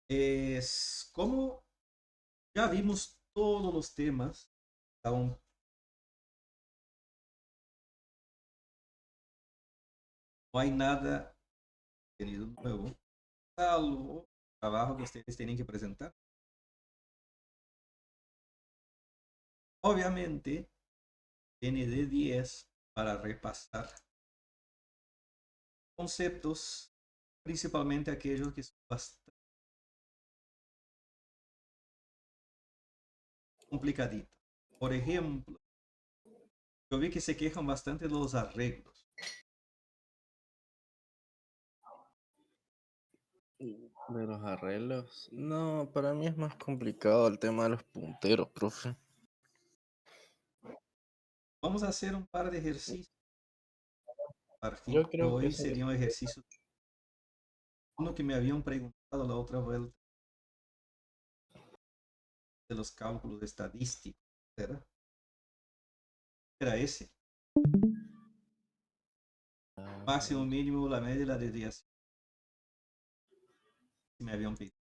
Es como ya vimos todos los temas, aún no hay nada tenido nuevo, salvo el trabajo que ustedes tienen que presentar. Obviamente, tiene de 10 para repasar conceptos, principalmente aquellos que son bastante complicaditos. Por ejemplo, yo vi que se quejan bastante de los arreglos. De los arreglos. No, para mí es más complicado el tema de los punteros, profe. Vamos a hacer un par de ejercicios. A partir Yo de creo que hoy eso sería un ejercicio, uno que me habían preguntado la otra vuelta, de los cálculos estadísticos. ¿Era? Era ese. Máximo, mínimo, la media y la desviación. Que me habían pedido.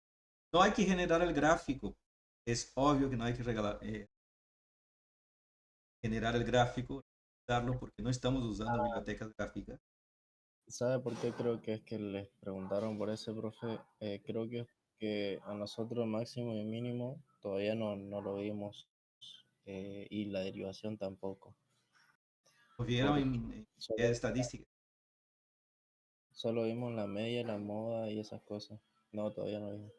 No hay que generar el gráfico. Es obvio que no hay que generar el gráfico, darlo porque no estamos usando bibliotecas gráficas. ¿sabe por qué creo que es que les preguntaron por ese, profe? Creo que es que a nosotros máximo y mínimo todavía no lo vimos, y la derivación tampoco. Lo vieron Porque en solo, estadística. solo vimos la media, la moda y esas cosas. No, todavía no vimos.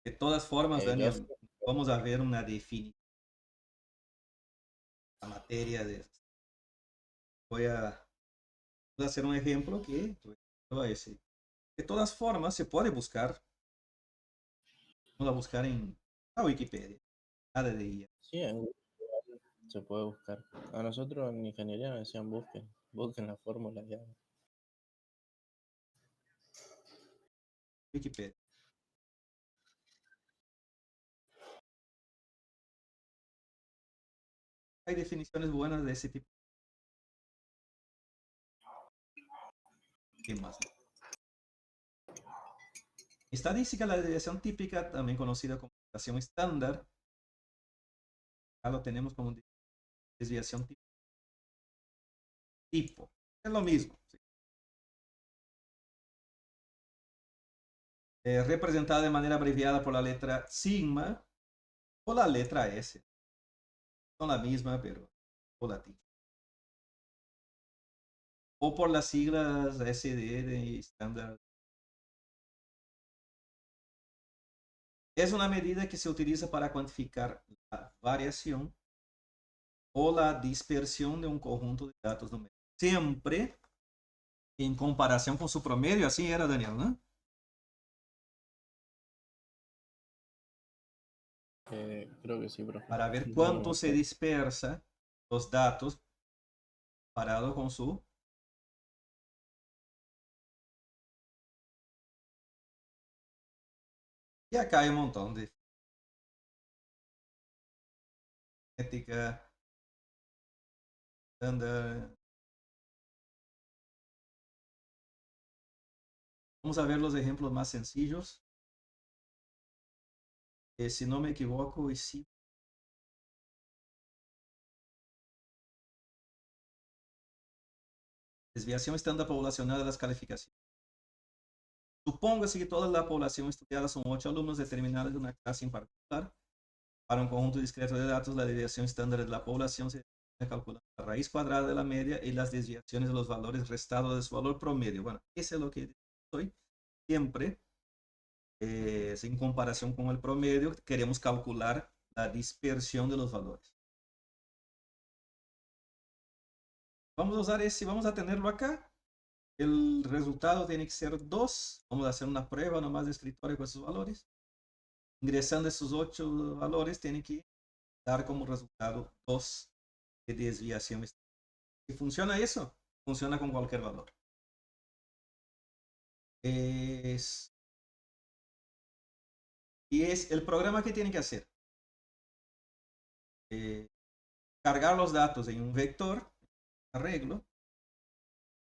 De todas formas, Yo Daniel, sé. vamos a ver una definición de la materia. Voy a hacer un ejemplo que va a decir. De todas formas, se puede buscar. Vamos a buscar en la Wikipedia. Nada de ella. Sí, en Google se puede buscar. A nosotros en ingeniería nos decían busquen la fórmula ya. Wikipedia. Hay definiciones buenas de ese tipo de temas. Estadística, la desviación típica, también conocida como desviación estándar, acá lo tenemos como desviación tipo. Es lo mismo. ¿Sí? Representada de manera abreviada por la letra sigma o la letra S. Son la misma, pero por latín. O por las siglas SD de estándar. Es una medida que se utiliza para cuantificar la variación o la dispersión de un conjunto de datos numéricos. Siempre en comparación con su promedio, así era, Daniel, ¿no? Creo que sí, profe. Para ver No me cuánto se acuerdo. dispersa los datos comparado con su. Y acá hay un montón de ética, estándar. Vamos a ver los ejemplos más sencillos. Si no me equivoco, y sí, desviación estándar poblacional de las calificaciones. Supóngase que toda la población estudiada son 8 alumnos determinados de una clase en particular. Para un conjunto discreto de datos, la desviación estándar de la población se calcula la raíz cuadrada de la media y las desviaciones de los valores restados de su valor promedio. Bueno, eso es lo que estoy siempre. En comparación con el promedio, queremos calcular la dispersión de los valores. Vamos a usar ese, vamos a tenerlo acá. El resultado tiene que ser 2. Vamos a hacer una prueba nomás de escritorio con esos valores. Ingresando esos 8 valores, tiene que dar como resultado 2 de desviación. Si funciona eso, funciona con cualquier valor. Es, y es el programa que tiene que hacer. Eh, Cargar los datos en un vector, arreglo.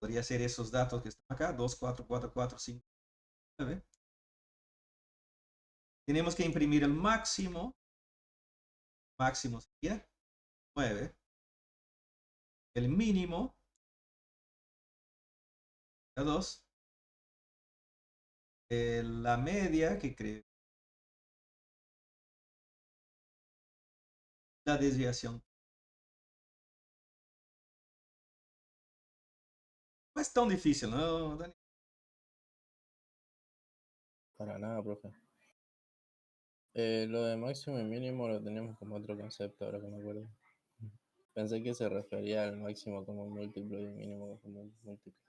Podría ser esos datos que están acá, 2, 4, 4, 4, 5. 9. Tenemos que imprimir el máximo. Máximo sería 9. El mínimo sería 2. La media, que creo. La desviación. No es tan difícil, ¿no, Dani? Para nada, profe. Lo de máximo y mínimo lo tenemos como otro concepto, ahora que me acuerdo. Pensé que se refería al máximo como un múltiplo y mínimo como un múltiplo.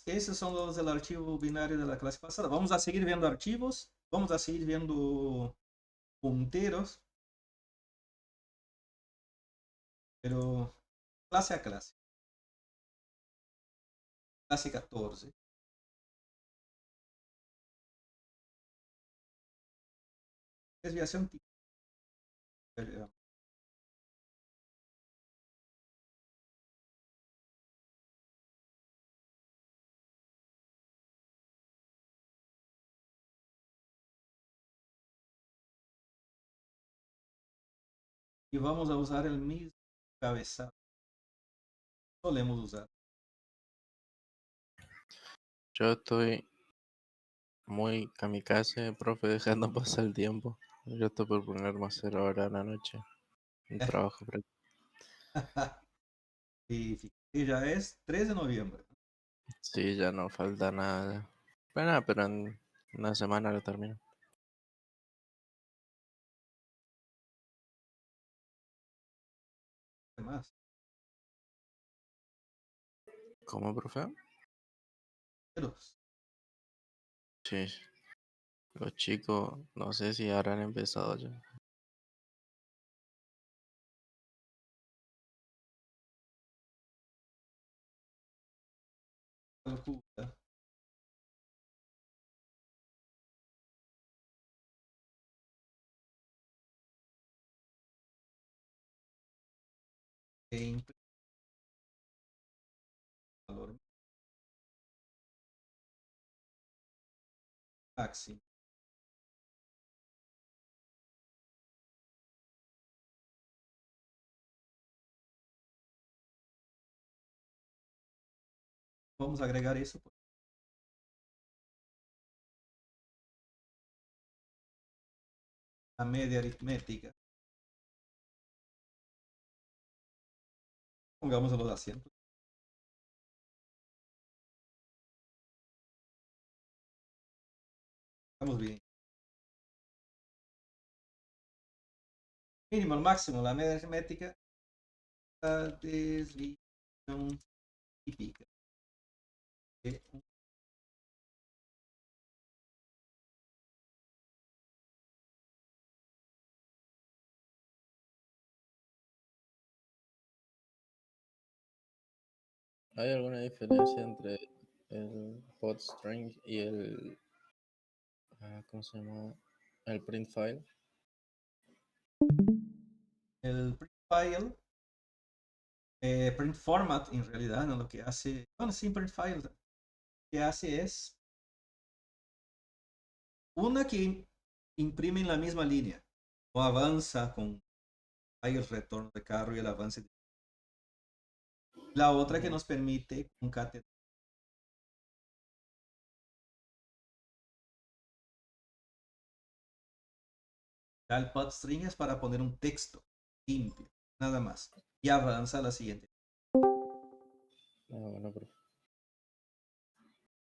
Esos son los del archivo binario de la clase pasada. Vamos a seguir viendo archivos. Vamos a seguir viendo punteros. Pero clase a clase. Clase 14. Desviación típica. Y vamos a usar el mismo cabezal. Solemos usar. Yo estoy muy kamikaze, profe, dejando pasar el tiempo. Yo estoy por ponerme a hacer ahora en la noche un trabajo. Y ya es 3 de noviembre. Sí, ya no falta nada. Bueno, pero en una semana lo termino. Además, ¿Cómo, profe? pero Sí, los chicos, no sé si habrán empezado ya. calcula que imprime valor máximo. Vamos a agregar eso por la media aritmética. Pongamos los asientos. Estamos bien. Mínimo, al máximo, la media aritmética. La desviación típica. ¿Hay alguna diferencia entre el hot string y el, ¿cómo se llama? El print file? El print file, print format, en realidad, ¿no? Lo que hace, bueno, sí, print file, lo que hace es una que imprime en la misma línea o avanza con hay el retorno de carro y el avance. La otra que Ujú. nos permite concatenar. El podstring es para poner un texto limpio, nada más. Y avanza a la siguiente. Ah, bueno, profe.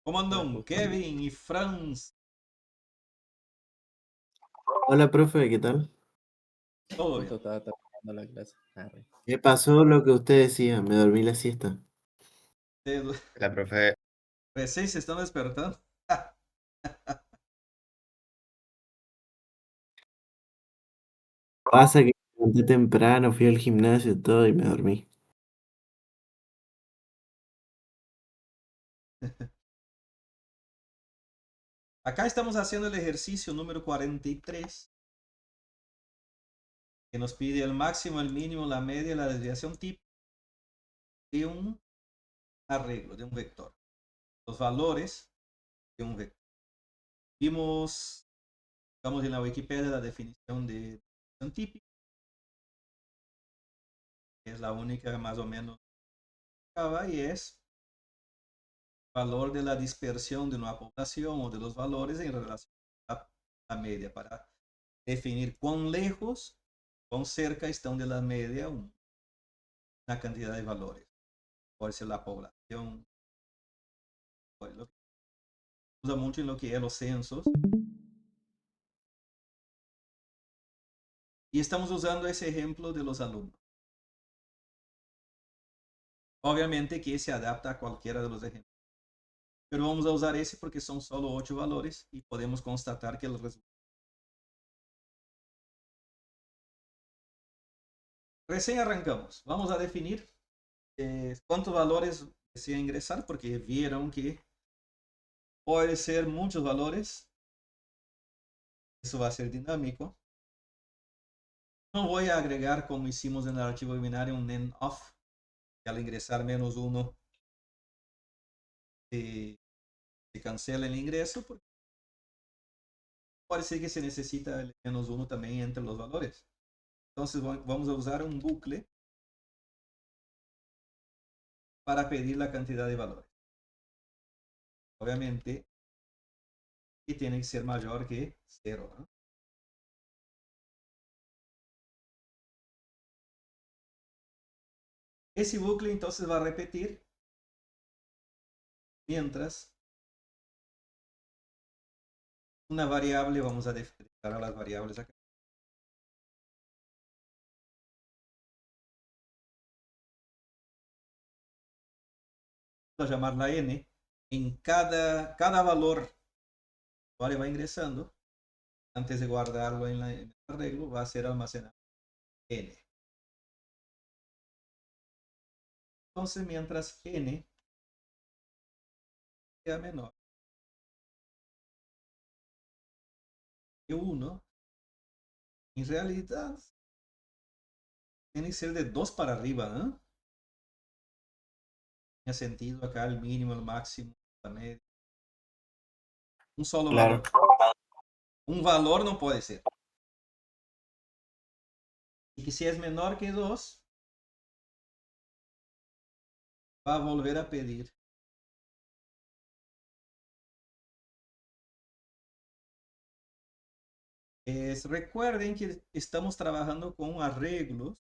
¿Cómo Ya andan justo. Kevin y Franz? Hola, profe, ¿qué tal? Todo Justo bien. estaba terminando la clase. Arre. Me pasó lo que usted decía, me dormí la siesta. La profe, Recién se están despertando. Pasa que me levanté temprano, fui al gimnasio y todo y me dormí. Acá estamos haciendo el ejercicio número 43. que nos pide el máximo, el mínimo, la media, la desviación típica de un arreglo, de un vector. Los valores de un vector. Vimos, digamos, en la Wikipedia la definición de desviación típica, que es la única más o menos y es el valor de la dispersión de una población o de los valores en relación a la media, para definir cuán lejos, cuán cerca están de la media una cantidad de valores. Puede ser la población, lo que usa mucho en lo que es los censos. Y estamos usando ese ejemplo de los alumnos. Obviamente que se adapta a cualquiera de los ejemplos. Pero vamos a usar ese porque son solo 8 valores y podemos constatar que el resultado. Recién arrancamos. Vamos a definir cuántos valores desea ingresar, porque vieron que puede ser muchos valores. Eso va a ser dinámico. No voy a agregar, como hicimos en el archivo binario, un NOF, que al ingresar -1 se cancela el ingreso, porque puede ser que se necesita el -1 también entre los valores. Entonces vamos a usar un bucle para pedir la cantidad de valores. Obviamente, y tiene que ser mayor que 0, ¿no? Ese bucle entonces va a repetir mientras una variable, vamos a declarar las variables acá. Vamos a llamarla n. En cada valor que va ingresando, antes de guardarlo en el arreglo, va a ser almacenado n. Entonces, mientras n sea menor que 1, en realidad tiene que ser de 2 para arriba, ¿no? Tiene sentido acá el mínimo, el máximo, la media. Un solo Claro. valor. Un valor no puede ser. Y que si es menor que 2, va a volver a pedir. Recuerden que estamos trabajando con arreglos.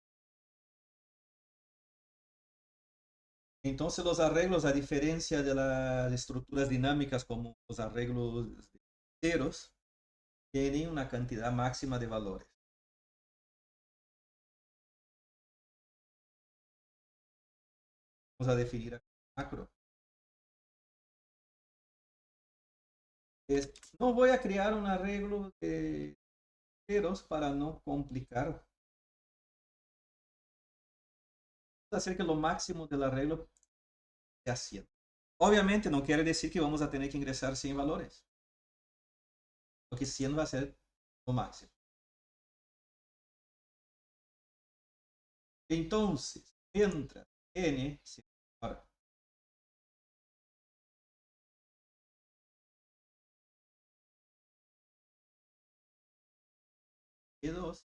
Entonces los arreglos, a diferencia de las estructuras dinámicas como los arreglos enteros, tienen una cantidad máxima de valores. Vamos a definir aquí macro. No voy a crear un arreglo de enteros para no complicar. Vamos a hacer que lo máximo del arreglo sea 100. Obviamente no quiere decir que vamos a tener que ingresar 100 valores, porque 100 va a ser lo máximo. Entonces, mientras n se menor que 2,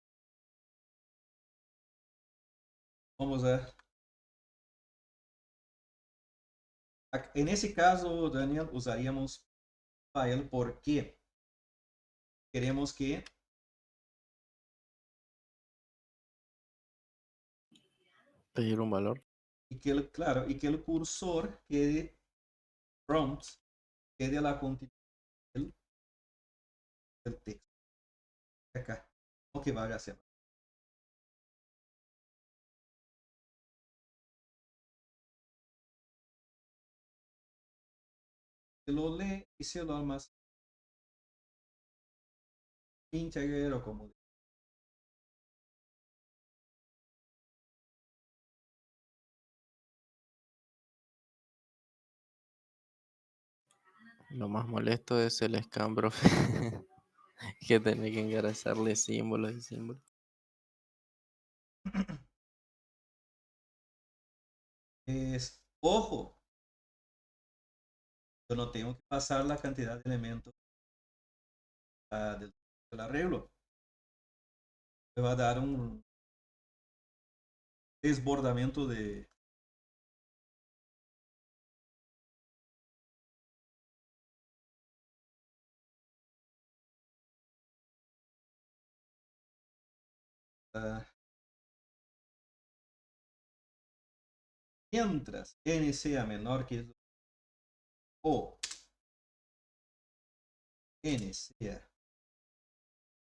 vamos a... En ese caso, Daniel, usaríamos file porque queremos que Pedir un valor. claro, y que el cursor quede prompt, quede a la continuidad del texto. Acá, o que vaya a ser. Se lo lee y se lo almacena. Integer o como. Lo más molesto es el scan, profe. Que tener que ingresarle símbolos y símbolos. Ojo, yo no tengo que pasar la cantidad de elementos del arreglo. Me va a dar un desbordamiento de mientras n sea menor que o n sea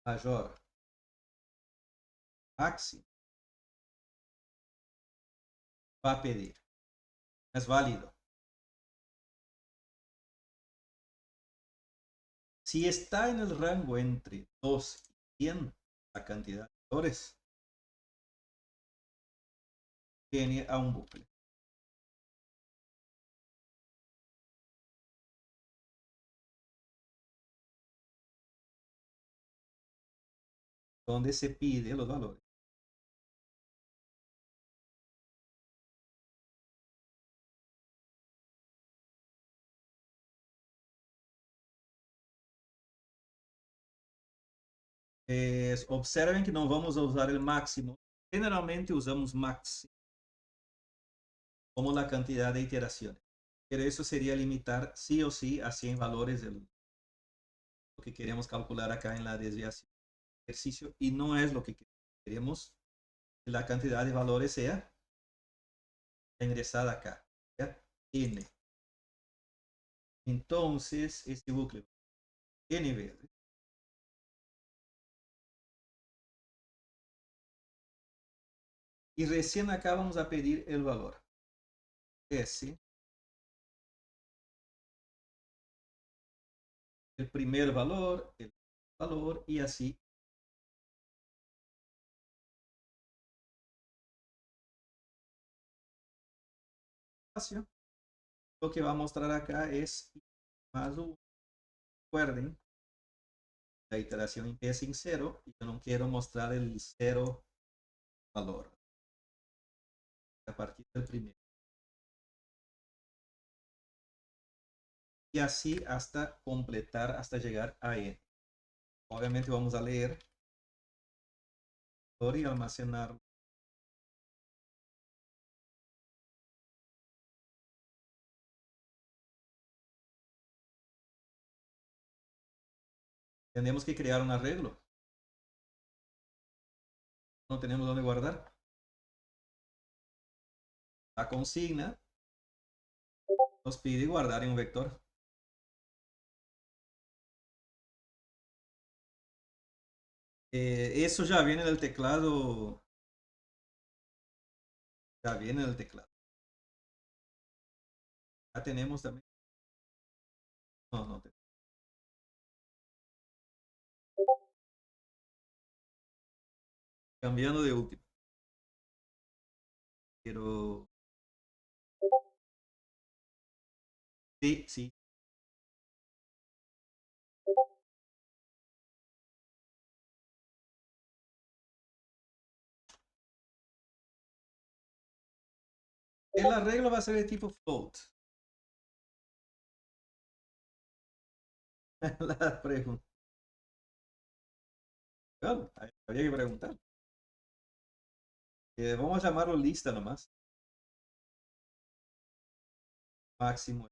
mayor máximo, va a pedir. Es válido. Si está en el rango entre 2 y 100, la cantidad de valores, viene a un bucle. Donde se pide los valores. Observen que no vamos a usar el máximo. Generalmente usamos máximo como la cantidad de iteraciones. Pero eso sería limitar sí o sí a 100 valores lo que queremos calcular acá en la desviación del ejercicio. Y no es lo que queremos. Que la cantidad de valores sea ingresada acá. ¿Ya? N. Entonces, este bucle N verde y recién acá vamos a pedir el valor S, el primer valor, el valor y así. Lo que va a mostrar acá es más 1. Recuerden, la iteración empieza en 0 y yo no quiero mostrar el 0 valor a partir del primero. Y así hasta completar, hasta llegar a n. Obviamente vamos a leer y almacenarlo. Tenemos que crear un arreglo. No tenemos dónde guardar. La consigna nos pide guardar en un vector. Eso ya viene del teclado. Ya viene del teclado. Ya tenemos también. No, no. Cambiando de último. Pero... Sí, sí. El arreglo va a ser de tipo float. La pregunta. Bueno, habría que preguntar. Vamos a llamarlo lista nomás. Máximo.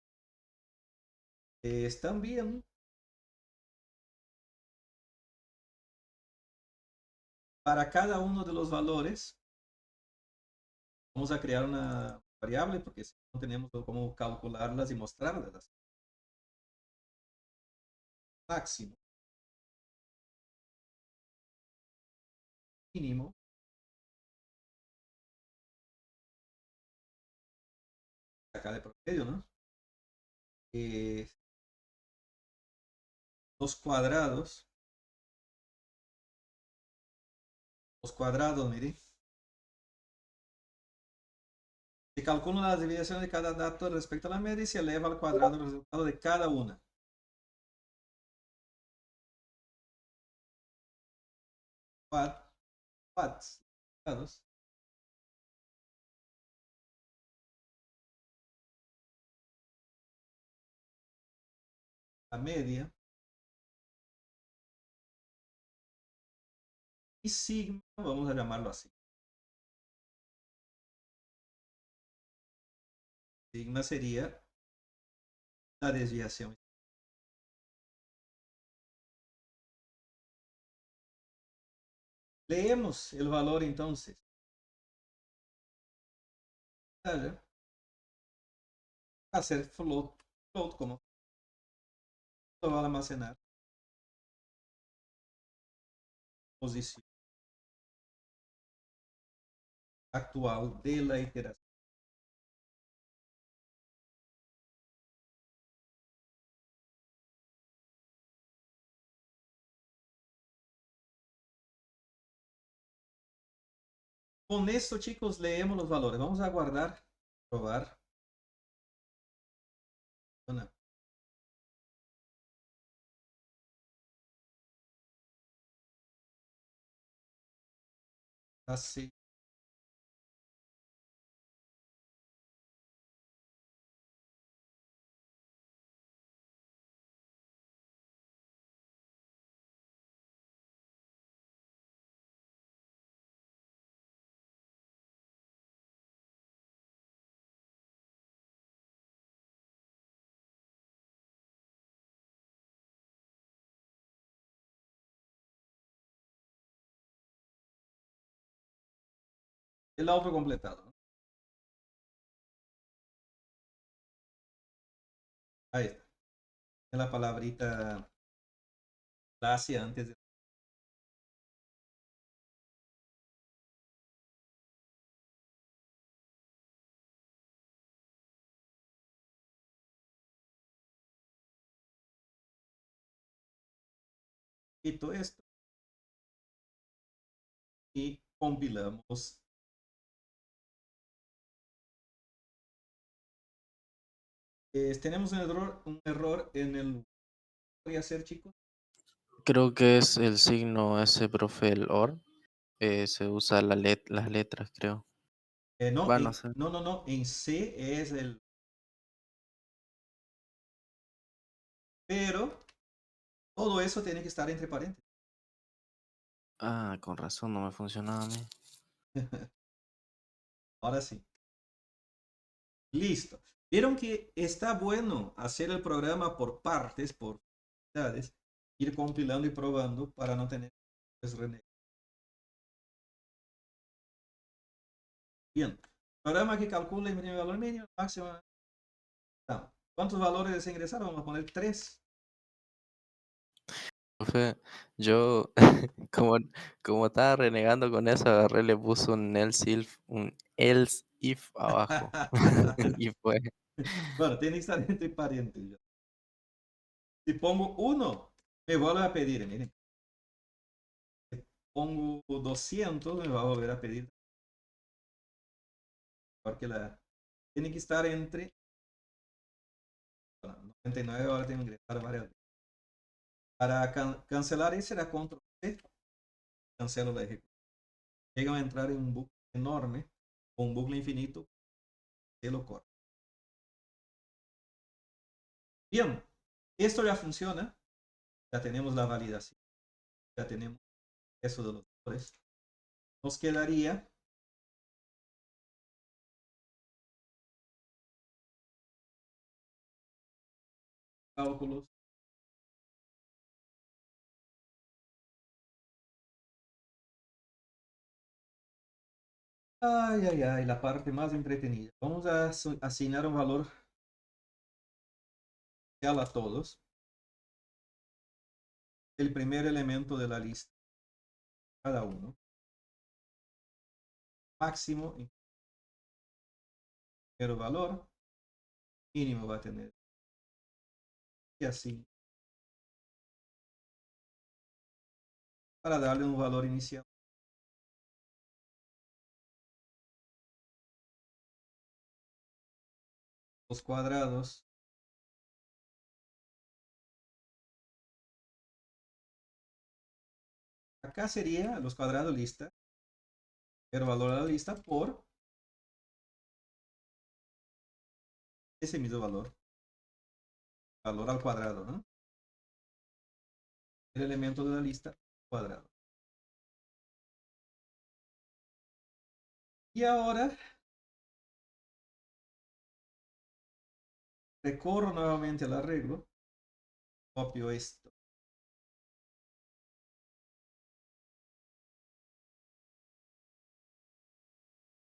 Están bien. Para cada uno de los valores, vamos a crear una variable porque si no tenemos cómo calcularlas y mostrarlas. Máximo. Mínimo. Acá de promedio, ¿no? Los cuadrados. Los cuadrados, mire. Se calcula la desviación de cada dato respecto a la media y se eleva al cuadrado el resultado de cada una. Quads. la media. Y sigma, vamos a llamarlo así. Sigma sería la desviación. Leemos el valor entonces. Hacer float como lo va a almacenar. Posición actual de la iteración. Con esto, chicos, leemos los valores. Vamos a guardar, probar. Así. El autocompletado. Ahí está. La palabrita clase antes de... Quito esto y compilamos. Tenemos un error en el... ¿Podría ser, chicos? Creo que es el signo ese, profe, el OR. Se usa las letras, creo. No, Van a ser. no. En C es el... Pero todo eso tiene que estar entre paréntesis. Ah, con razón, no me funcionaba a mí. Ahora sí. Listo. Vieron que está bueno hacer el programa por partes, por unidades, ir compilando y probando para no tener renegar. Bien. Programa que calcula el valor mínimo, máximo. ¿Cuántos valores se ingresaron? Vamos a poner 3. Profe, yo, como, como estaba renegando con eso, agarré, le puse un else if abajo. Y fue. Bueno, tiene que estar entre paréntesis. Si pongo 1, me vuelve a pedir, miren. Si pongo 200, me va a volver a pedir. Porque tiene que estar entre... Bueno, 99, ahora tengo que ingresar varias veces. Para cancelar ese era control C. Cancelo la ejecución. Llegan a entrar en un bucle enorme o un bucle infinito. Se lo corta. Bien, esto ya funciona. Ya tenemos la validación. Ya tenemos eso de los valores. Nos quedaría cálculos. Ay, la parte más entretenida. Vamos a asignar un valor a todos. El primer elemento de la lista, cada uno. Máximo, pero valor mínimo va a tener. Y así. Para darle un valor inicial. Los cuadrados. Acá sería los cuadrados lista. Pero valor a la lista por ese mismo valor. Valor al cuadrado, ¿no? el elemento de la lista cuadrado. Y ahora recorro nuevamente el arreglo, copio esto.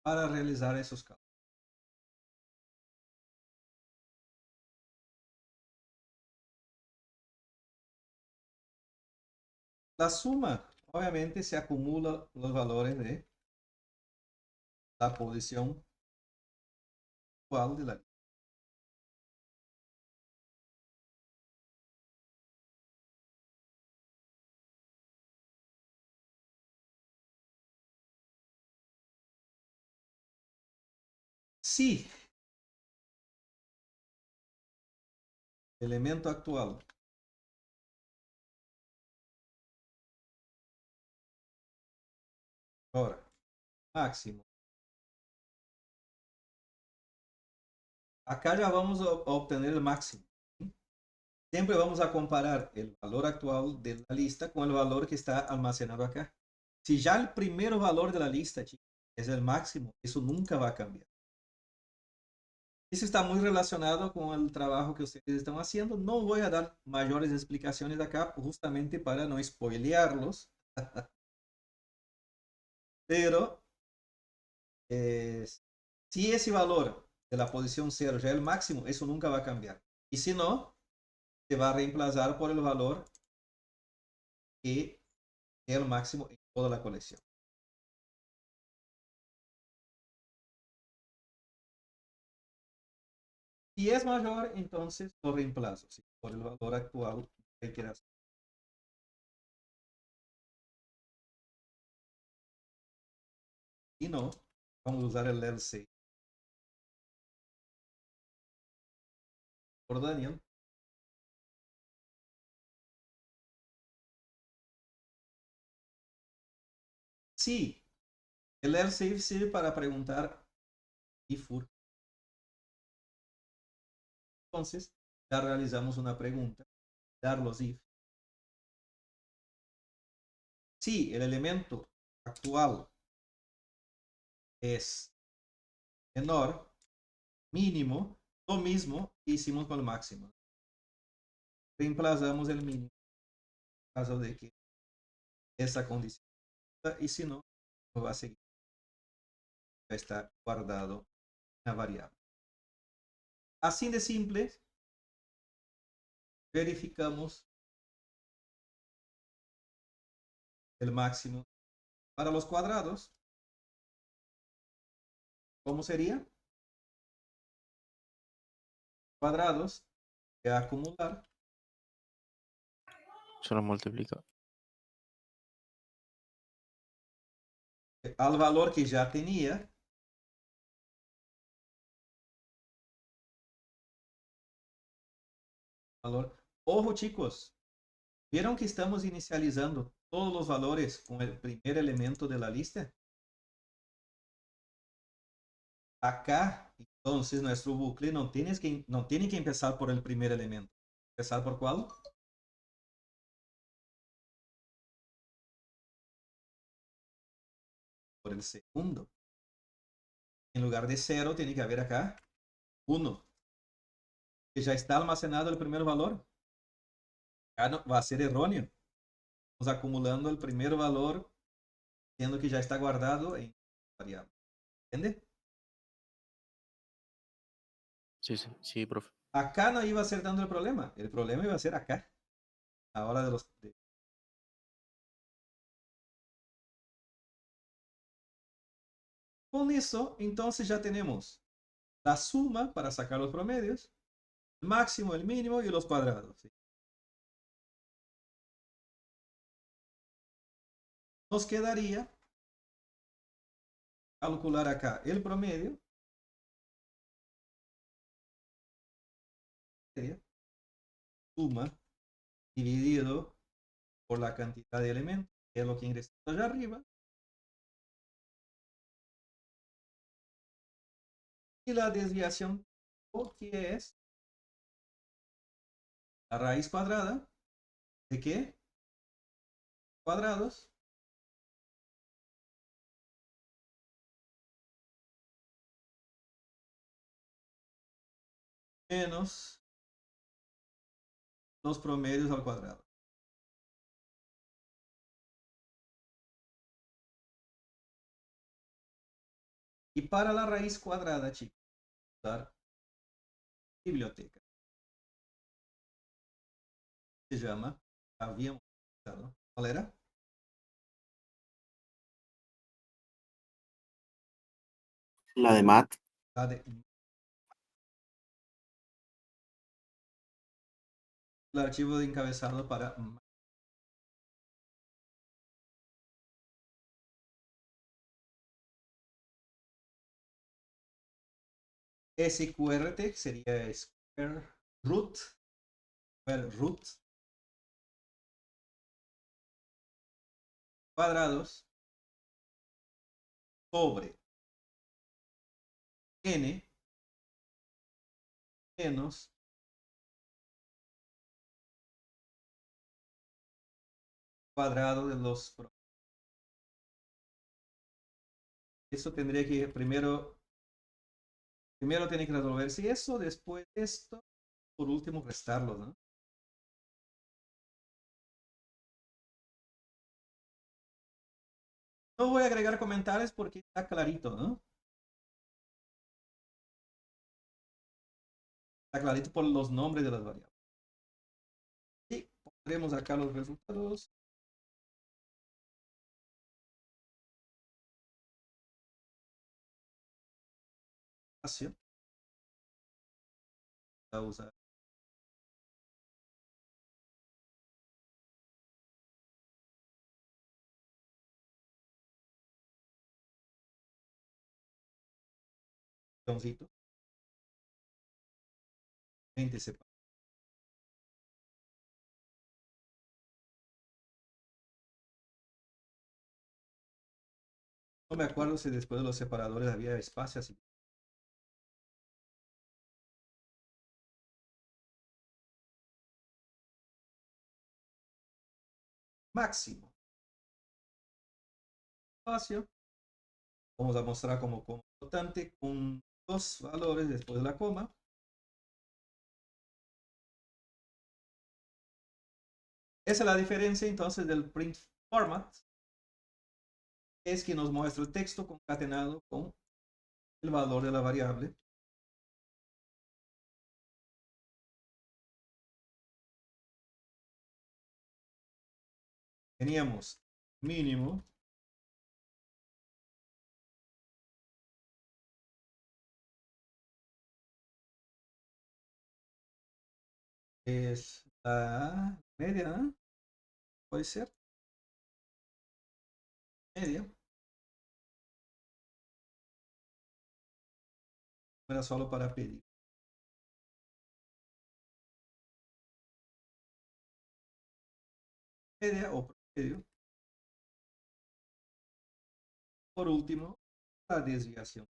Para realizar esos cálculos. La suma, obviamente, se acumula los valores de la posición actual de la lista. Si el elemento actual ahora máximo, acá ya vamos a obtener el máximo. Siempre vamos a comparar el valor actual de la lista con el valor que está almacenado acá. Si ya el primer valor de la lista, chicos, es el máximo, eso nunca va a cambiar. Eso está muy relacionado con el trabajo que ustedes están haciendo. No voy a dar mayores explicaciones acá, justamente para no spoilearlos. Pero si ese valor de la posición 0 ya es el máximo, eso nunca va a cambiar. Y si no, se va a reemplazar por el valor que es el máximo en toda la colección. Si es mayor, entonces lo reemplazo, ¿sí?, por el valor actual que quieras. Y no, vamos a usar el else por Daniel. Sí, el else sirve para preguntar if. Entonces, ya realizamos una pregunta, dar los if. Si el elemento actual es menor, mínimo, lo mismo que hicimos con el máximo. Reemplazamos el mínimo en caso de que esa condición, y si no, no va a seguir. Ya está guardado una variable. Así de simple, verificamos el máximo para los cuadrados. ¿Cómo sería? Cuadrados que acumular. Solo multiplica. Al valor que ya tenía. Valor. Ojo, chicos. ¿Vieron que estamos inicializando todos los valores con el primer elemento de la lista? Acá, entonces, nuestro bucle no tiene que empezar por el primer elemento. ¿Empezar por cuál? Por el segundo. En lugar de 0, tiene que haber acá 1. Que ya está almacenado el primer valor. Acá no, va a ser erróneo. Estamos acumulando el primer valor, siendo que ya está guardado en variable. ¿Entiende? Sí, profe. Acá no iba a ser tanto el problema. El problema iba a ser acá. A la hora de los... Con eso, entonces ya tenemos la suma para sacar los promedios, el máximo, el mínimo y los cuadrados, ¿sí? Nos quedaría calcular acá el promedio. Sería suma dividido por la cantidad de elementos, que es lo que ingresamos allá arriba. Y la desviación, que es la raíz cuadrada de ¿qué? cuadrados menos los promedios al cuadrado. Y para la raíz cuadrada, chicos, usar biblioteca. Se llama, habíamos usado, ¿cuál era? La de Matt. La de el archivo de encabezado para SQRT, sería square root cuadrados sobre n menos cuadrado de los promedios. Eso tendría que primero tiene que resolverse eso, después esto, por último restarlo, ¿no? No voy a agregar comentarios porque está clarito, ¿no? Está clarito por los nombres de las variables. Y pondremos acá los resultados. Vamos a usar guioncito. 20 separos. No me acuerdo si después de los separadores había espacio así. Máximo. Espacio. Vamos a mostrar como constante con dos valores después de la coma. Esa es la diferencia entonces del print format. Es que nos muestra el texto concatenado con el valor de la variable. Teníamos mínimo es la media, ¿no? Puede ser media. Era solo para pedir. Media o promedio. Por último, la desviación.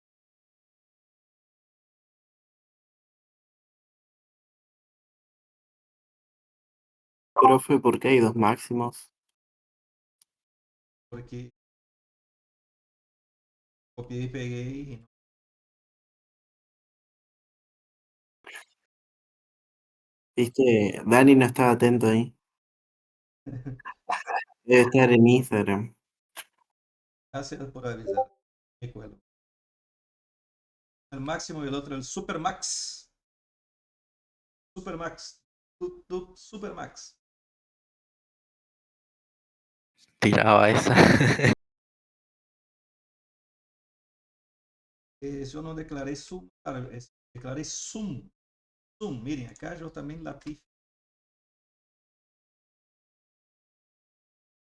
Profe, ¿por qué hay dos máximos? Porque copié y pegué y no. Viste, Dani no estaba atento ahí. Debe estar en Instagram. Gracias por avisar. Me cuelo. El máximo y el otro, el super max. Super max. Super max. Tiraba esa. Yo no declaré sum, declaré sum. Sum, miren, acá yo también la pif.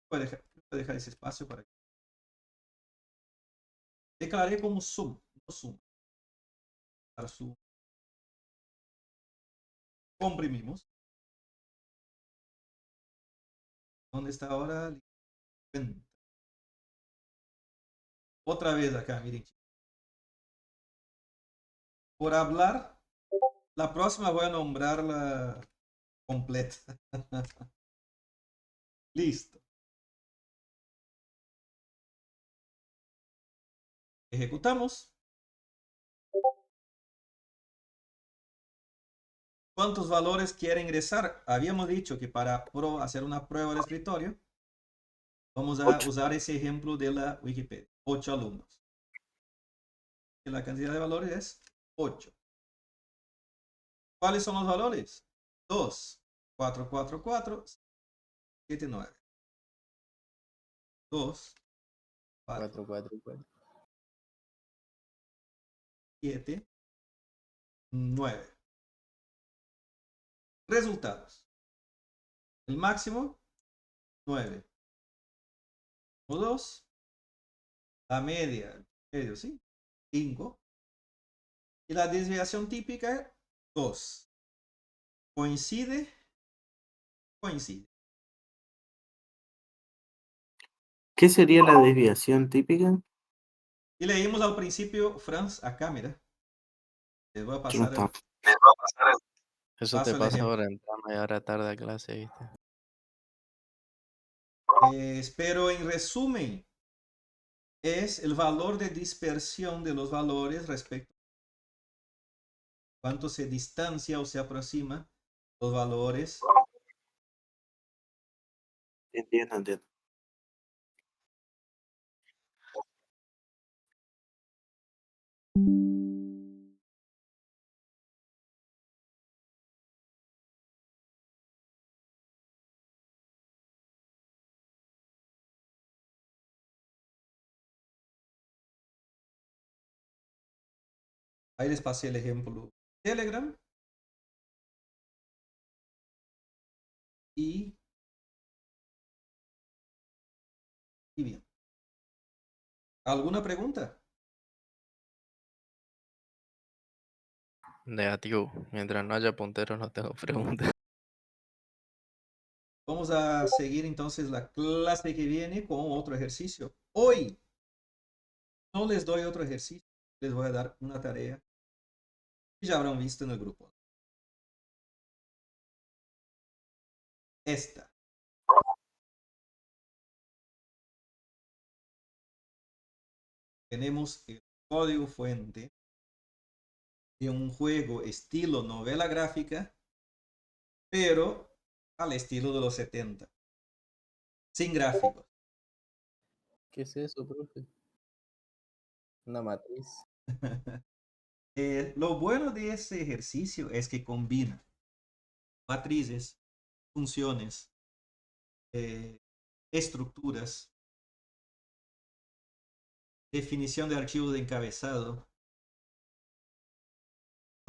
Voy a dejar ese espacio para que. Declaré como sum, no sum. Para sum. Comprimimos. ¿Dónde está ahora? Otra vez acá, miren. Por hablar, la próxima voy a nombrarla completa. Listo. Ejecutamos. ¿Cuántos valores quiere ingresar? Habíamos dicho que para hacer una prueba de escritorio, vamos a 8. usar ese ejemplo de la Wikipedia. 8 alumnos. Y la cantidad de valores es 8. ¿Cuáles son los valores? 2, 4, 4, 4, 7, 9. 2, 4, 4, 4, 4. 7, 9. Resultados. El máximo, 9. 2. La media, el medio, ¿sí? 5. Y la desviación típica, 2. Coincide, coincide. ¿Qué sería la desviación típica? Y leímos al principio, Franz, acá, mira. Les voy a Yo no pasar estaba. Eso te el pasa ejemplo. por entrar media hora tarde a clase, ¿viste? Pero en resumen, es el valor de dispersión de los valores respecto a cuánto se distancia o se aproxima los valores. Entiendo, entiendo. Ahí les pasé el ejemplo Telegram. Y bien. ¿Alguna pregunta? Negativo. Mientras no haya punteros, no tengo preguntas. Vamos a seguir entonces la clase que viene con otro ejercicio. Hoy no les doy otro ejercicio, les voy a dar una tarea que ya habrán visto en el grupo. Esta. Tenemos el código fuente de un juego estilo novela gráfica, pero al estilo de los 70, sin gráficos. ¿Qué es eso, profe? Una matriz. Lo bueno de ese ejercicio es que combina matrices, funciones, estructuras, definición de archivos de encabezado.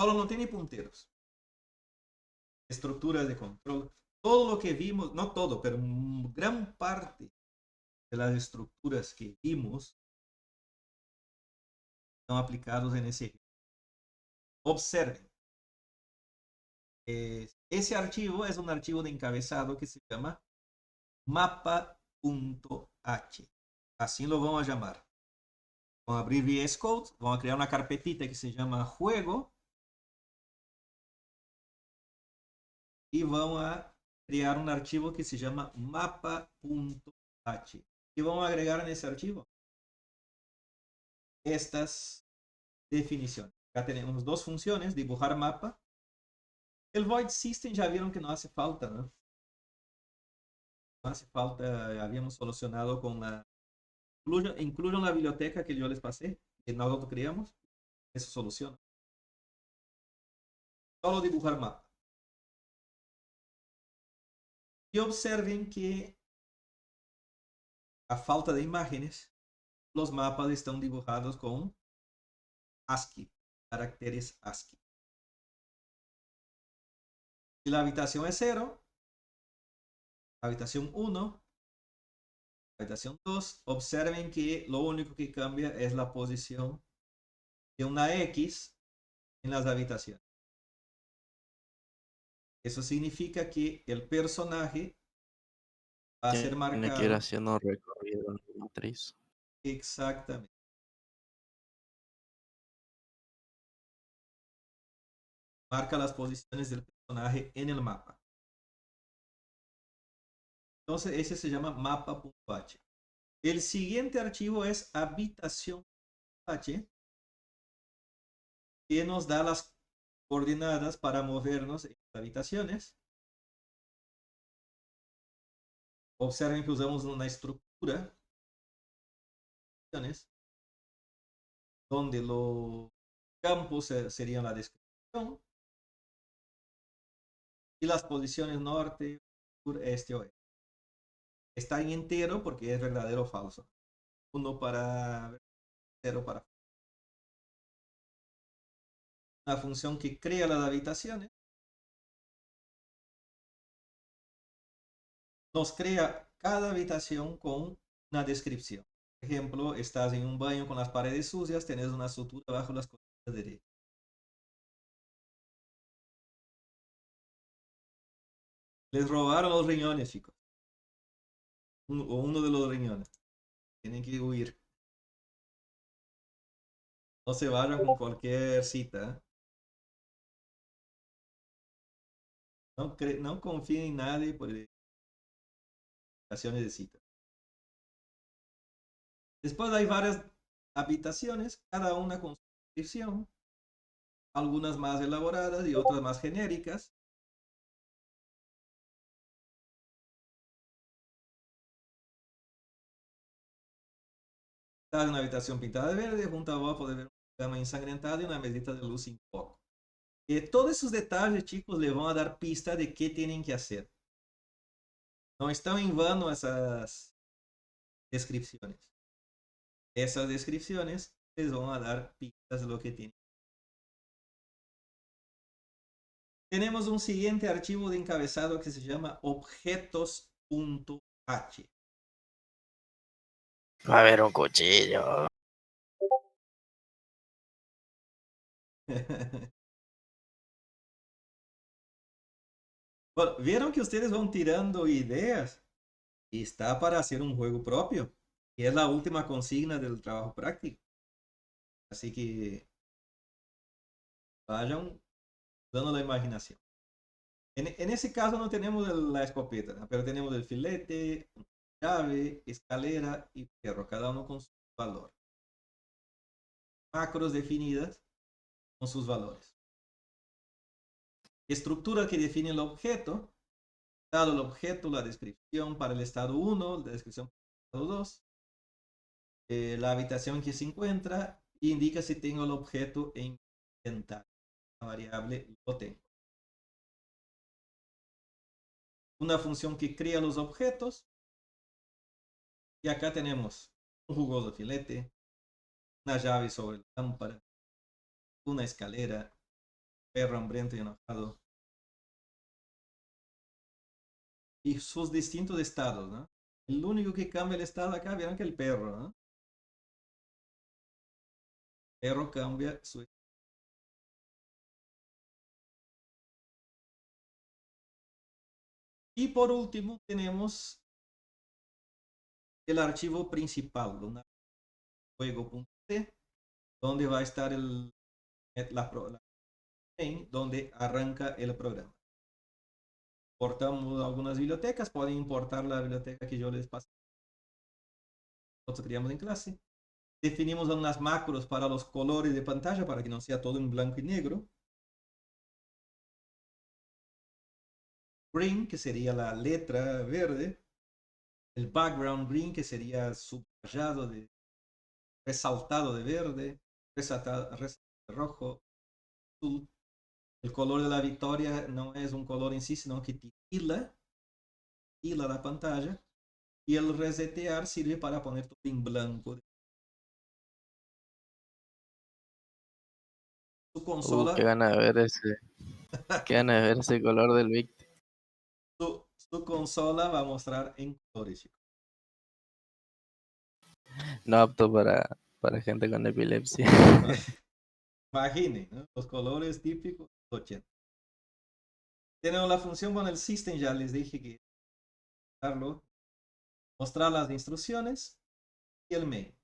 Solo no tiene punteros. Estructuras de control. Todo lo que vimos, no todo, pero gran parte de las estructuras que vimos están aplicados en ese ejercicio. Observen. Ese archivo es un archivo de encabezado que se llama mapa.h. Así lo vamos a llamar. Vamos a abrir VS Code, vamos a crear una carpetita que se llama juego y vamos a crear un archivo que se llama mapa.h. Y vamos a agregar en ese archivo estas definiciones. Acá tenemos dos funciones, dibujar mapa. El void system ya vieron que no hace falta, ¿no? No hace falta, habíamos solucionado con la... Incluyan la biblioteca que yo les pasé, que nosotros creamos, eso soluciona. Solo dibujar mapa. Y observen que a falta de imágenes, los mapas están dibujados con ASCII, caracteres ASCII. Si la habitación es 0, habitación 1, habitación 2, observen que lo único que cambia es la posición de una X en las habitaciones. Eso significa que el personaje va a ser Tiene que ir marcado haciendo recorrido en la matriz. exactamente. Marca las posiciones del personaje en el mapa. Entonces ese se llama mapa.h. El siguiente archivo es habitación. H, que nos da las coordenadas para movernos en las habitaciones. Observen que usamos una estructura donde los campos serían la descripción y las posiciones norte, sur, este, oeste. Está en entero porque es verdadero o falso. 1 para 0 para. Una función que crea las habitaciones. Nos crea cada habitación con una descripción. Por ejemplo, estás en un baño con las paredes sucias, tenés una sutura bajo las costillas derechas. Les robaron los riñones, chicos. O uno de los riñones. Tienen que huir. No se vayan con cualquier cita. No confíen en nadie por ocasiones de cita. Después hay varias habitaciones, cada una con su descripción. Algunas más elaboradas y otras más genéricas. Está en una habitación pintada de verde, junto abajo de ver una cama ensangrentada y una mesita de luz sin foco. Todos esos detalles, chicos, le van a dar pista de qué tienen que hacer. No están en vano esas descripciones. Esas descripciones les van a dar pistas de lo que tienen. Tenemos un siguiente archivo de encabezado que se llama objetos.h. Va a haber un cuchillo. Bueno, vieron que ustedes van tirando ideas y está para hacer un juego propio. Y es la última consigna del trabajo práctico. Así que vayan dando la imaginación. En ese caso no tenemos la escopeta, ¿no? Pero tenemos el filete, llave, escalera y perro, cada uno con su valor. Macros definidas con sus valores. Estructura que define el objeto. Dado el objeto, la descripción para el estado 1, la descripción para el estado 2. La habitación en que se encuentra indica si tengo el objeto en inventario. La variable lo tengo. Una función que crea los objetos. Y acá tenemos un jugoso filete, una llave sobre la lámpara, una escalera, perro hambriento y enojado. Y sus distintos estados, ¿no? El único que cambia el estado acá, vieron que el perro, ¿no? El perro cambia su. Y por último tenemos el archivo principal, juego.c, donde va a estar la donde arranca el programa. Importamos algunas bibliotecas, pueden importar la biblioteca que yo les pasé. Nosotros creamos en clase. Definimos unas macros para los colores de pantalla para que no sea todo en blanco y negro. Green, que sería la letra verde. El background green, que sería subrayado resaltado de verde, resaltado de rojo, azul. El color de la victoria no es un color en sí, sino que titila la pantalla. Y el resetear sirve para poner todo en blanco. Su consola, Qué gana de ver ese. Qué gana de ver ese color del Vic. su consola va a mostrar en colores, chicos. No apto para gente con epilepsia. Imaginen, ¿no? Los colores típicos 80. Tenemos la función con el system, ya les dije que darlo, mostrar las instrucciones y el main.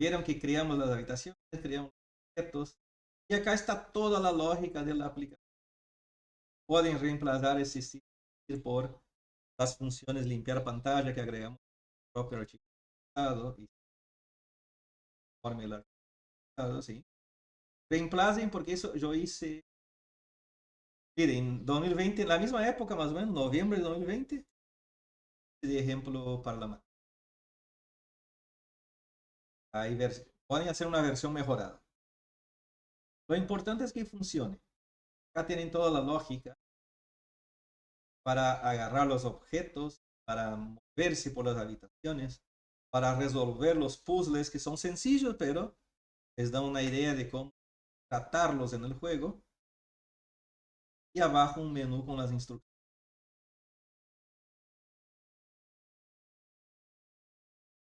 Vieron que creamos las habitaciones, creamos objetos y acá está toda la lógica de la aplicación. Pueden reemplazar ese system por las funciones limpiar pantalla que agregamos en el propio archivo. fórmula. Sí. Reemplacen, porque eso yo hice. Miren, en 2020, en la misma época más o menos, noviembre de 2020, de ejemplo para la máquina. Ahí pueden hacer una versión mejorada. Lo importante es que funcione. Acá tienen toda la lógica para agarrar los objetos, para moverse por las habitaciones, para resolver los puzzles que son sencillos, pero les da una idea de cómo tratarlos en el juego. Y abajo un menú con las instrucciones.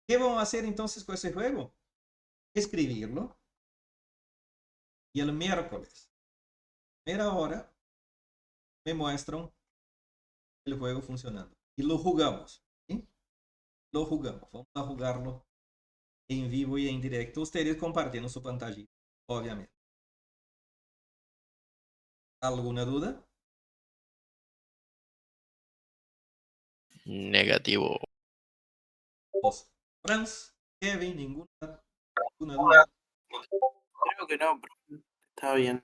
¿Qué vamos a hacer entonces con ese juego? Escribirlo. Y el miércoles, primera hora, me muestran el juego funcionando. Y lo jugamos. ¿Sí? Lo jugamos. Vamos a jugarlo en vivo y en directo. Ustedes compartiendo su pantalla, obviamente. ¿Alguna duda? Negativo. Dos. Franz, Kevin, ninguna duda. Creo que no, pero está bien.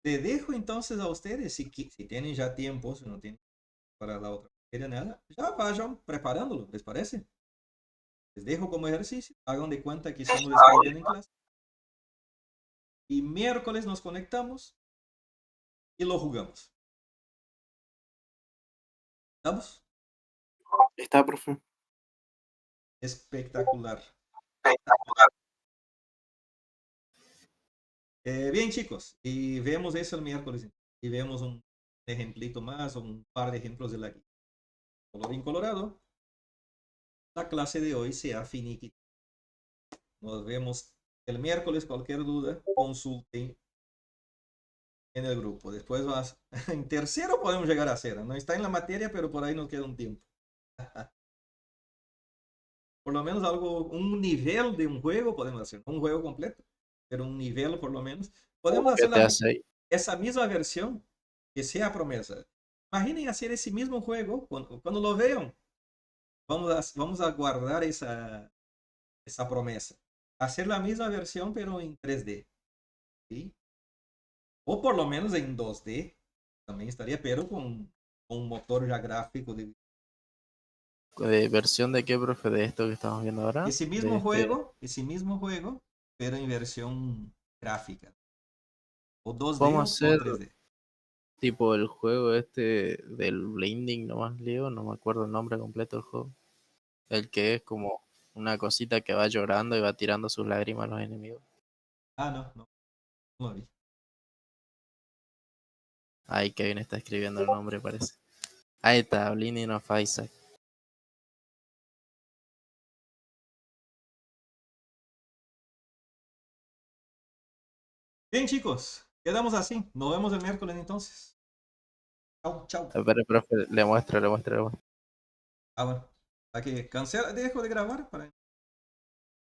Le dejo entonces a ustedes, si tienen ya tiempo, si no tienen para la otra materia nada, ya vayan preparándolo, ¿les parece? Les dejo como ejercicio, hagan de cuenta que estamos escribiendo en clase. Y miércoles nos conectamos y lo jugamos. ¿Estamos? Está, profe. Espectacular. Bien, chicos, y vemos eso el miércoles. Y vemos un ejemplito más o un par de ejemplos de la guía. Colorín colorado, la clase de hoy se ha finiquitado. Nos vemos el miércoles. Cualquier duda, consulten en el grupo. Después en tercero podemos llegar a hacer. No está en la materia, pero por ahí nos queda un tiempo. Por lo menos un nivel de un juego podemos hacer. No un juego completo, pero un nivel por lo menos. Podemos hacer esa misma versión que sea promesa. Imaginen hacer ese mismo juego cuando lo vean. Vamos a guardar esa promesa. Hacer la misma versión, pero en 3D. ¿Sí? O por lo menos en 2D. También estaría, pero con un motor ya gráfico. ¿De versión de qué, profe? ¿De esto que estamos viendo ahora? Ese mismo juego, pero en versión gráfica. O 2D Vamos a o hacer 3D. tipo el juego este del Blinding, nomás leo, no me acuerdo el nombre completo del juego. El que es como una cosita que va llorando y va tirando sus lágrimas a los enemigos. Ah, no lo vi. Ahí Kevin está escribiendo el nombre, parece. Ahí está, Blinding of Isaac. Bien, chicos, quedamos así. Nos vemos el miércoles entonces. Chau, chau. Pero, profe, le muestro. Ah, bueno. Aquí dejo de grabar para